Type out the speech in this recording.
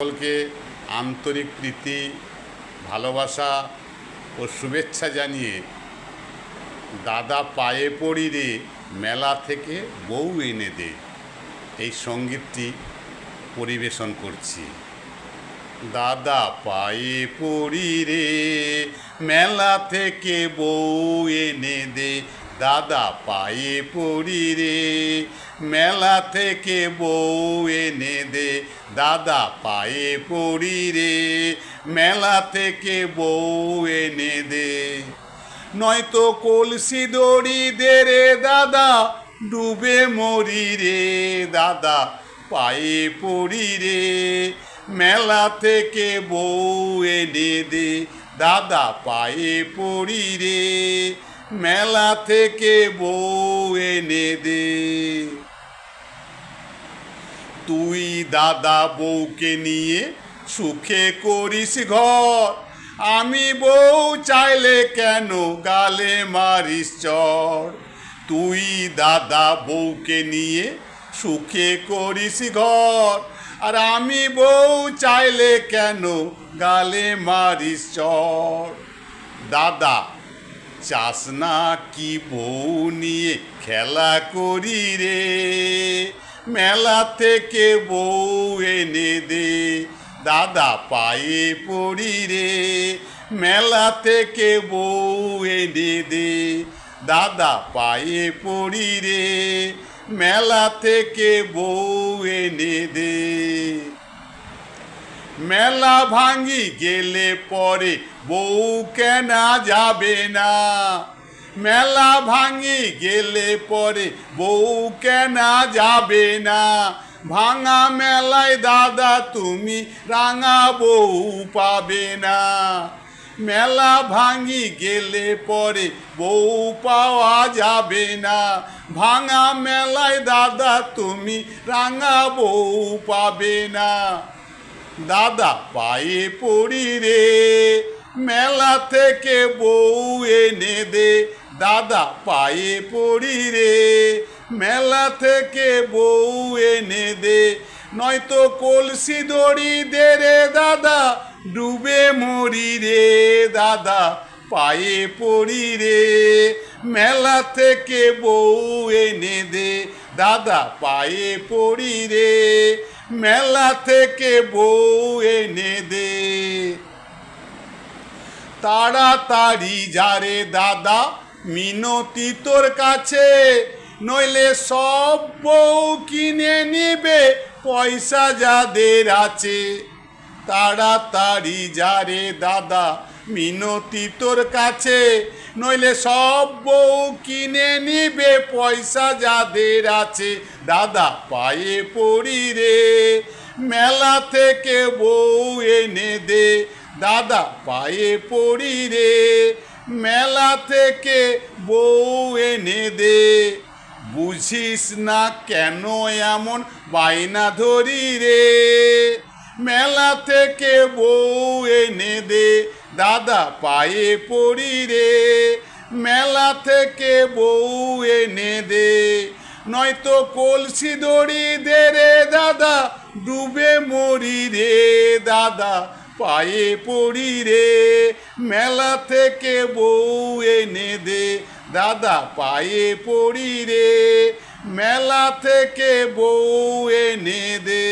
সকলকে আন্তরিক প্রীতি ভালোবাসা ও শুভেচ্ছা জানিয়ে দাদা পায়ে পড়ি রে মেলা থেকে বউ এনে দে এই সঙ্গীতটি পরিবেশন করছি। দাদা পায়ে পড়ি রে মেলা থেকে বউ এনে দে, দাদা পায়ে পড়ি রে মেলা থেকে বউ এনে দে, দাদা পায়ে পড়ি রে মেলা থেকে বউ এনে দে। নয়তো কলসি দড়ি দে রে দাদা ডুবে মরি রে, দাদা পায়ে পড়ি রে মেলা থেকে বউ এনে দে, দাদা পায়ে পড়ি রে মেলা থেকে বউ এনে দে। তুই দাদা বউকে নিয়ে সুখে করিস ঘর, আমি বউ চাইলে কেন গালে মারিস চড়। তুই দাদা বউকে নিয়ে সুখে করিস ঘর, আর আমি বউ চাইলে কেন গালে মারিস চড়। দাদা চাস না কি বউ নিয়ে খেলা করি রে, মেলা থেকে বউ এনে দে, দাদা পায়ে পড়ি রে মেলা থেকে বউ এনে দে, দাদা পায়ে পড়ি রে মেলা থেকে বউ এনে দে। মেলা ভাঙি গেলে পরে বউ কেনা যাবে না, মেলা ভাঙি গেলে পরে বউ কেনা যাবে না। ভাঙা মেলায় দাদা তুমি রাঙা বউ পাবে না, মেলা ভাঙি গেলে পরে বউ পাওয়া যাবে না। ভাঙা মেলায় দাদা তুমি রাঙা বউ পাবে না। দাদা পায়ে পড়ি রে মেলা থেকে বউ এনে দে, দাদা পায়ে পড়ি রে মেলা থেকে বউ এনে দে। নয়তো কলসি দড়ি দে রে দাদা ডুবে মরি রে, দাদা পায়ে পড়ি রে মেলা থেকে বউ এনে দে, দাদা পায়ে পড়ি রে মেলা থেকে বউ এনে দে। তাড়াতাড়ি যারে দাদা মিনতি তোর কাছে, নইলে সব বউ কিনে নিবে পয়সা যাদের আছে। তাড়াতাড়ি যারে দাদা মিনতি তোর কাছে, নইলে সব বউ কিনে নিবে পয়সা যাদের আছে। দাদা পায়ে পড়ি রে মেলা থেকে বউ এনে দে, দাদা পায়ে পড়ি রে মেলা থেকে বউ এনে দে। বুঝিস না কেন এমন বায়না ধরি রে, মেলা থেকে বউ এনে দে, দাদা পায়ে পড়ি রে মেলা থেকে বউ এনে দে। নয়তো কলসি দড়ি দে রে দাদা ডুবে মরি রে, দাদা পায়ে পড়ি রে মেলা থেকে বউ এনে দে, দাদা পায়ে পড়ি রে মেলা থেকে বউ এনে দে।